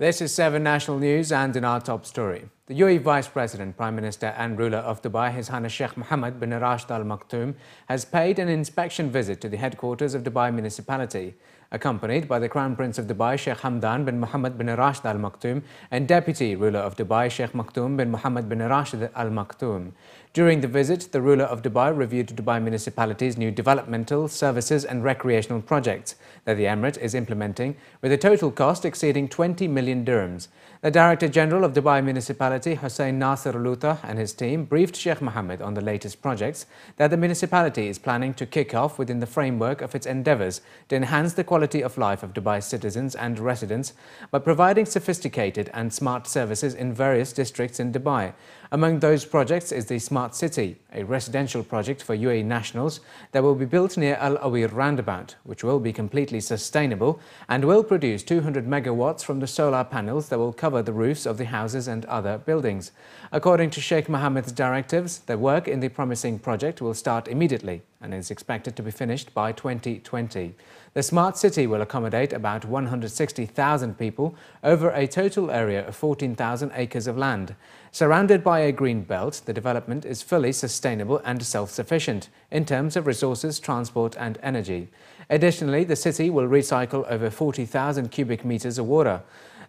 This is 7 National News, and in our top story, the UAE Vice President, Prime Minister and ruler of Dubai, His Highness Sheikh Mohammed bin Rashid Al Maktoum, has paid an inspection visit to the headquarters of Dubai Municipality, accompanied by the Crown Prince of Dubai, Sheikh Hamdan bin Mohammed bin Rashid Al Maktoum, and Deputy Ruler of Dubai, Sheikh Maktoum bin Mohammed bin Rashid Al Maktoum. During the visit, the ruler of Dubai reviewed Dubai Municipality's new developmental, services and recreational projects that the Emirate is implementing, with a total cost exceeding 20 million dirhams. The Director General of Dubai Municipality, Hussein Nasser Luta, and his team briefed Sheikh Mohammed on the latest projects that the municipality is planning to kick off within the framework of its endeavours to enhance the quality of life of Dubai's citizens and residents by providing sophisticated and smart services in various districts in Dubai. Among those projects is the Smart City, a residential project for UAE nationals that will be built near Al Awir roundabout, which will be completely sustainable and will produce 200 megawatts from the solar panels that will cover the roofs of the houses and other buildings. According to Sheikh Mohammed's directives, the work in the promising project will start immediately and is expected to be finished by 2020. The Smart City will accommodate about 160,000 people over a total area of 14,000 acres of land. Surrounded by a green belt, the development is fully sustainable and self-sufficient in terms of resources, transport and energy. Additionally, the city will recycle over 40,000 cubic meters of water.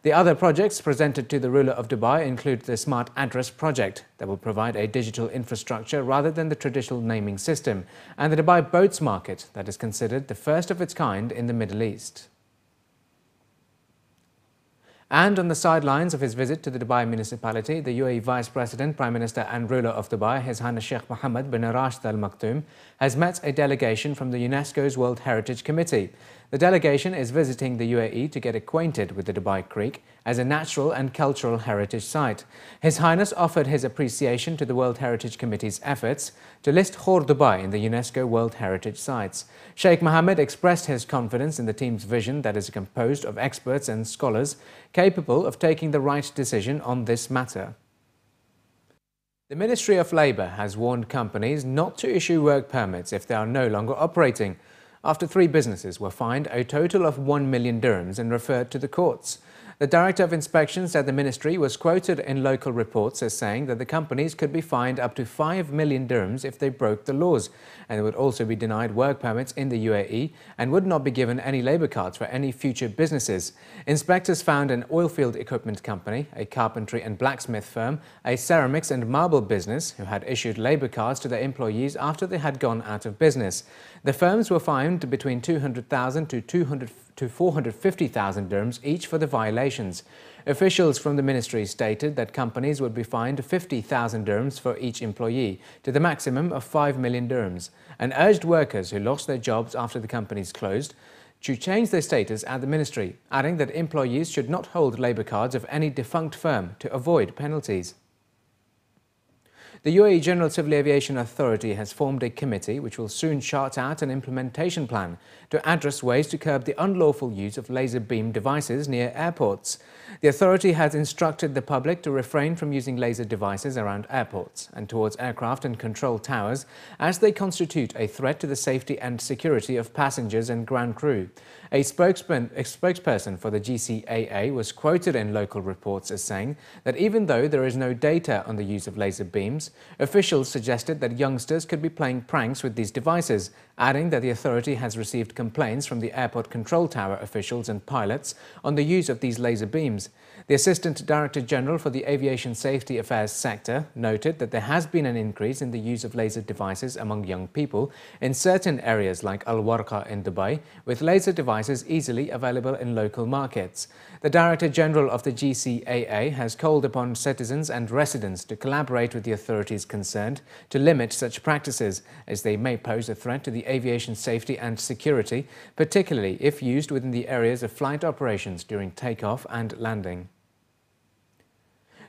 The other projects presented to the ruler of Dubai include the Smart Address project that will provide a digital infrastructure rather than the traditional naming system, and the Dubai Boats Market that is considered the first of its kind in the Middle East. And on the sidelines of his visit to the Dubai Municipality, the UAE Vice President, Prime Minister and ruler of Dubai, His Highness Sheikh Mohammed bin Rashid Al Maktoum, has met a delegation from the UNESCO's World Heritage Committee. The delegation is visiting the UAE to get acquainted with the Dubai Creek as a natural and cultural heritage site. His Highness offered his appreciation to the World Heritage Committee's efforts to list Khor Dubai in the UNESCO World Heritage Sites. Sheikh Mohammed expressed his confidence in the team's vision that is composed of experts and scholars capable of taking the right decision on this matter. The Ministry of Labour has warned companies not to issue work permits if they are no longer operating, after 3 businesses were fined a total of 1 million dirhams and referred to the courts. The Director of Inspection said the ministry was quoted in local reports as saying that the companies could be fined up to 5 million dirhams if they broke the laws, and they would also be denied work permits in the UAE and would not be given any labour cards for any future businesses. Inspectors found an oilfield equipment company, a carpentry and blacksmith firm, a ceramics and marble business who had issued labour cards to their employees after they had gone out of business. The firms were fined between 200,000 to 450,000 dirhams each for the violations. Officials from the ministry stated that companies would be fined 50,000 dirhams for each employee to the maximum of 5 million dirhams, and urged workers who lost their jobs after the companies closed to change their status at the ministry, adding that employees should not hold labour cards of any defunct firm to avoid penalties. The UAE General Civil Aviation Authority has formed a committee which will soon chart out an implementation plan to address ways to curb the unlawful use of laser beam devices near airports. The authority has instructed the public to refrain from using laser devices around airports and towards aircraft and control towers, as they constitute a threat to the safety and security of passengers and ground crew. A spokesperson for the GCAA was quoted in local reports as saying that even though there is no data on the use of laser beams, officials suggested that youngsters could be playing pranks with these devices, adding that the authority has received complaints from the airport control tower officials and pilots on the use of these laser beams. The Assistant Director General for the Aviation Safety Affairs sector noted that there has been an increase in the use of laser devices among young people in certain areas like Al Warqa in Dubai, with laser devices easily available in local markets. The Director General of the GCAA has called upon citizens and residents to collaborate with the authorities concerned to limit such practices, as they may pose a threat to the aviation safety and security, particularly if used within the areas of flight operations during takeoff and landing.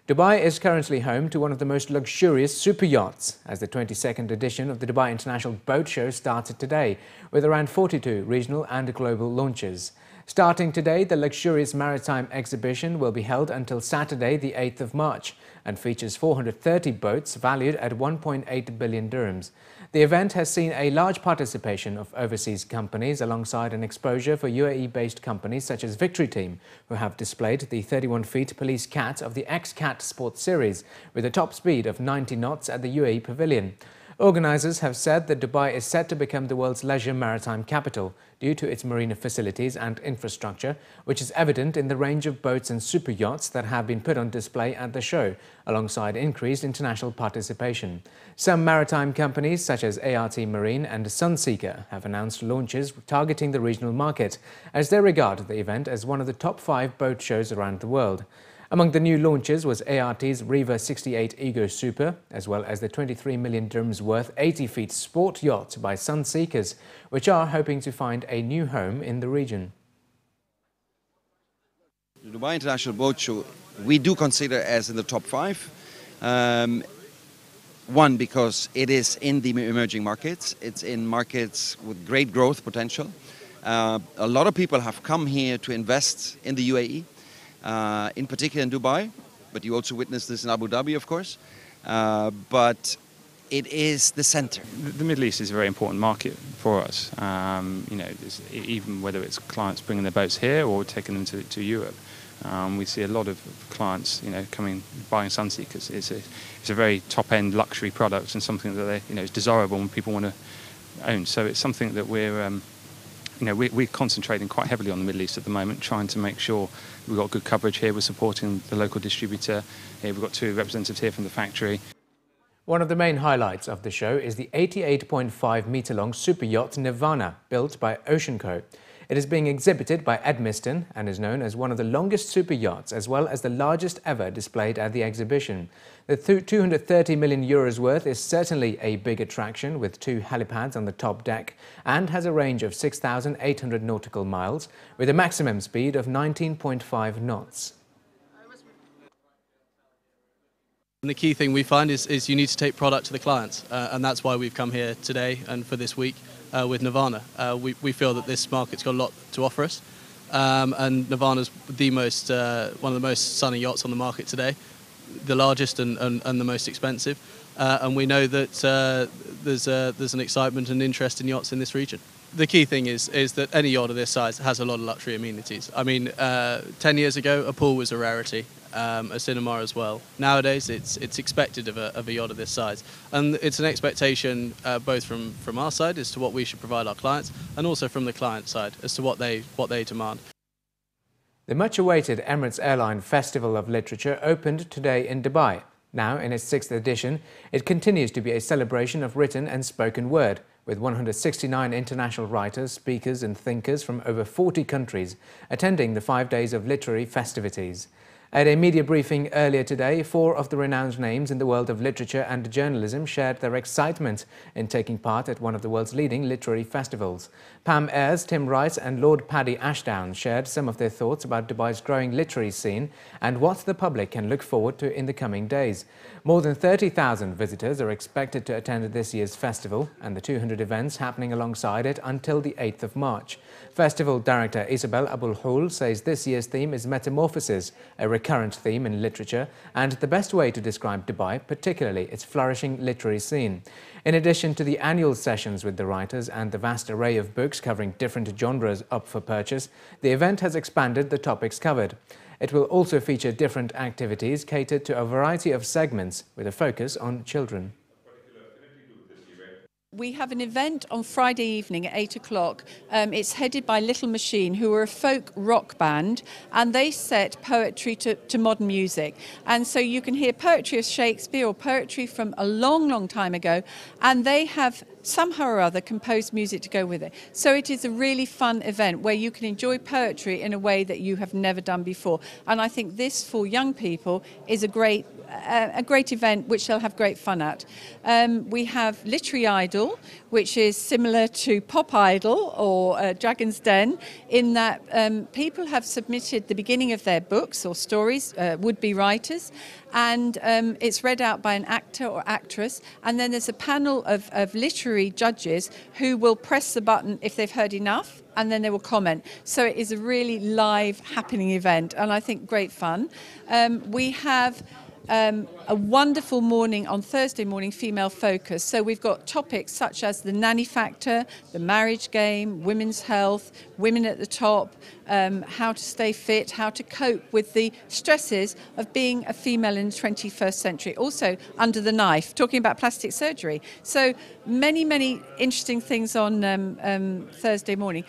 Dubai is currently home to one of the most luxurious super yachts, as the 22nd edition of the Dubai International Boat Show started today, with around 42 regional and global launches. Starting today, the luxurious maritime exhibition will be held until Saturday, the 8th of March, and features 430 boats valued at 1.8 billion dirhams. The event has seen a large participation of overseas companies alongside an exposure for UAE-based companies such as Victory Team, who have displayed the 31-feet police cat of the X-Cat Sports Series with a top speed of 90 knots at the UAE Pavilion. Organisers have said that Dubai is set to become the world's leisure maritime capital due to its marina facilities and infrastructure, which is evident in the range of boats and super yachts that have been put on display at the show, alongside increased international participation. Some maritime companies such as ART Marine and Sunseeker have announced launches targeting the regional market, as they regard the event as one of the top 5 boat shows around the world. Among the new launches was ART's Riva 68 Ego Super, as well as the 23 million dirhams worth 80-feet sport yacht by Sunseekers, which are hoping to find a new home in the region. The Dubai International Boat Show, we do consider as in the top 5. One, because it is in the emerging markets. It's in markets with great growth potential. A lot of people have come here to invest in the UAE. In particular in Dubai, but you also witnessed this in Abu Dhabi, of course. But it is the center. The Middle East is a very important market for us. Even whether it's clients bringing their boats here or taking them to Europe, we see a lot of clients, coming buying Sunseekers. It's a very top-end luxury product and something that is desirable and people want to own. So it's something that we're concentrating quite heavily on the Middle East at the moment, trying to make sure we've got good coverage here. We're supporting the local distributor here. We've got 2 representatives here from the factory. One of the main highlights of the show is the 88.5-metre-long super yacht Nirvana, built by OceanCo. It is being exhibited by Edmiston and is known as one of the longest super yachts, as well as the largest ever displayed at the exhibition. The 230 million euros worth is certainly a big attraction, with 2 helipads on the top deck, and has a range of 6,800 nautical miles, with a maximum speed of 19.5 knots. And the key thing we find is you need to take product to the clients, and that's why we've come here today and for this week with Nirvana. We feel that this market's got a lot to offer us, and Nirvana's one of the most sunny yachts on the market today, the largest and the most expensive, and we know that there's an excitement and interest in yachts in this region. The key thing is that any yacht of this size has a lot of luxury amenities. I mean, 10 years ago, a pool was a rarity, a cinema as well. Nowadays, it's expected of a yacht of this size, and it's an expectation both from our side as to what we should provide our clients, and also from the client side as to what they demand. The much-awaited Emirates Airline Festival of Literature opened today in Dubai. Now, in its 6th edition, it continues to be a celebration of written and spoken word, with 169 international writers, speakers and thinkers from over 40 countries attending the 5 days of literary festivities. At a media briefing earlier today, 4 of the renowned names in the world of literature and journalism shared their excitement in taking part at one of the world's leading literary festivals. Pam Ayres, Tim Rice and Lord Paddy Ashdown shared some of their thoughts about Dubai's growing literary scene and what the public can look forward to in the coming days. More than 30,000 visitors are expected to attend this year's festival, and the 200 events happening alongside it until the 8th of March. Festival director Isabel Abul Houl says this year's theme is metamorphosis, a recurrent theme in literature and the best way to describe Dubai, particularly its flourishing literary scene. In addition to the annual sessions with the writers and the vast array of books covering different genres up for purchase, the event has expanded the topics covered. It will also feature different activities catered to a variety of segments with a focus on children. We have an event on Friday evening at 8 o'clock. It's headed by Little Machine, who are a folk rock band, and they set poetry to modern music. And so you can hear poetry of Shakespeare or poetry from a long, long time ago, and they have somehow or other composed music to go with it. So it is a really fun event where you can enjoy poetry in a way that you have never done before. And I think this, for young people, is a great event which they'll have great fun at. We have Literary Idol, which is similar to Pop Idol or Dragon's Den, in that people have submitted the beginning of their books or stories, would-be writers, and it's read out by an actor or actress, and then there's a panel of literary judges who will press the button if they've heard enough, and then they will comment. So it is a really live, happening event, and I think great fun. We have a wonderful morning on Thursday morning, female focus. So we've got topics such as the nanny factor, the marriage game, women's health, women at the top, how to stay fit, how to cope with the stresses of being a female in the 21st century. Also under the knife, talking about plastic surgery. So many, many interesting things on Thursday morning.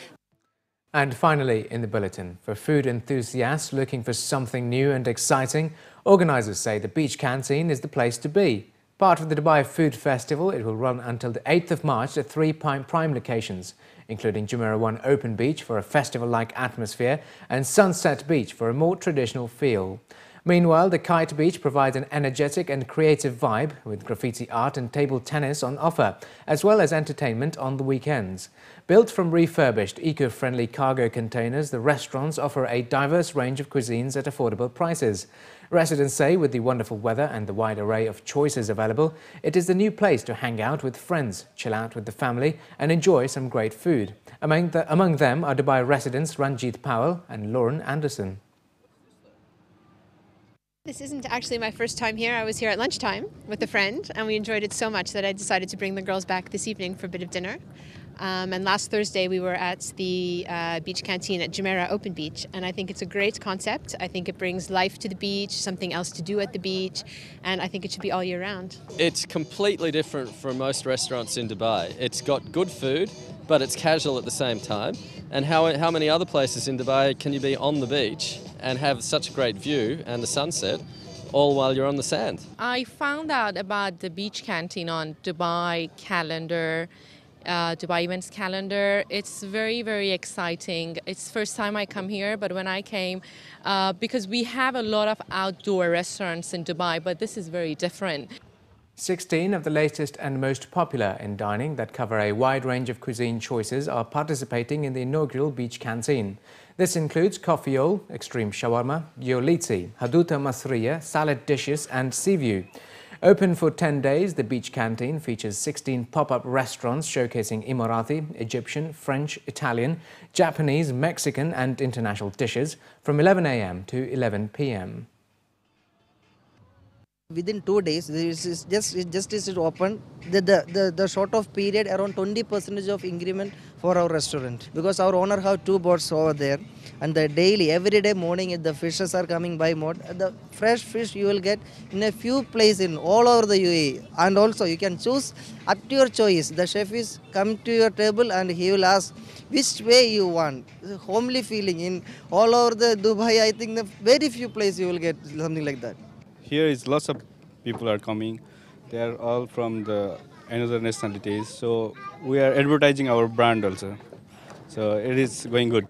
And finally, in the bulletin, for food enthusiasts looking for something new and exciting, organisers say the beach canteen is the place to be. Part of the Dubai Food Festival, it will run until the 8th of March at 3 prime locations, including Jumeirah 1 Open Beach for a festival-like atmosphere and Sunset Beach for a more traditional feel. Meanwhile, the Kite Beach provides an energetic and creative vibe with graffiti art and table tennis on offer, as well as entertainment on the weekends. Built from refurbished, eco-friendly cargo containers, the restaurants offer a diverse range of cuisines at affordable prices. Residents say with the wonderful weather and the wide array of choices available, it is the new place to hang out with friends, chill out with the family and enjoy some great food. Among them are Dubai residents Ranjit Powell and Lauren Anderson. This isn't actually my first time here. I was here at lunchtime with a friend and we enjoyed it so much that I decided to bring the girls back this evening for a bit of dinner. And last Thursday we were at the beach canteen at Jumeirah Open Beach, and I think it's a great concept. I think it brings life to the beach, something else to do at the beach, and I think it should be all year round. It's completely different from most restaurants in Dubai. It's got good food, but it's casual at the same time. And how many other places in Dubai can you be on the beach and have such a great view and the sunset all while you're on the sand? I found out about the beach canteen on Dubai calendar, Dubai events calendar. It's very, very exciting. It's the first time I come here, but when I came, because we have a lot of outdoor restaurants in Dubai, but this is very different. 16 of the latest and most popular in dining that cover a wide range of cuisine choices are participating in the inaugural beach canteen. This includes coffeeol, extreme shawarma, gyolitsi, haduta masriya, salad dishes and sea view. Open for 10 days, the beach canteen features 16 pop-up restaurants showcasing Emirati, Egyptian, French, Italian, Japanese, Mexican and international dishes from 11 a.m. to 11 p.m. Within 2 days, this is just open. The short of period around 20% of increment for our restaurant, because our owner have 2 boats over there, and the daily, everyday morning, the fishes are coming by mode. The fresh fish you will get in a few places in all over the UAE, and also you can choose up to your choice. The chef is come to your table and he will ask which way you want. Homely feeling in all over the Dubai. I think the very few places you will get something like that. Here is lots of people are coming. They are all from the another nationalities. So we are advertising our brand also. So it is going good.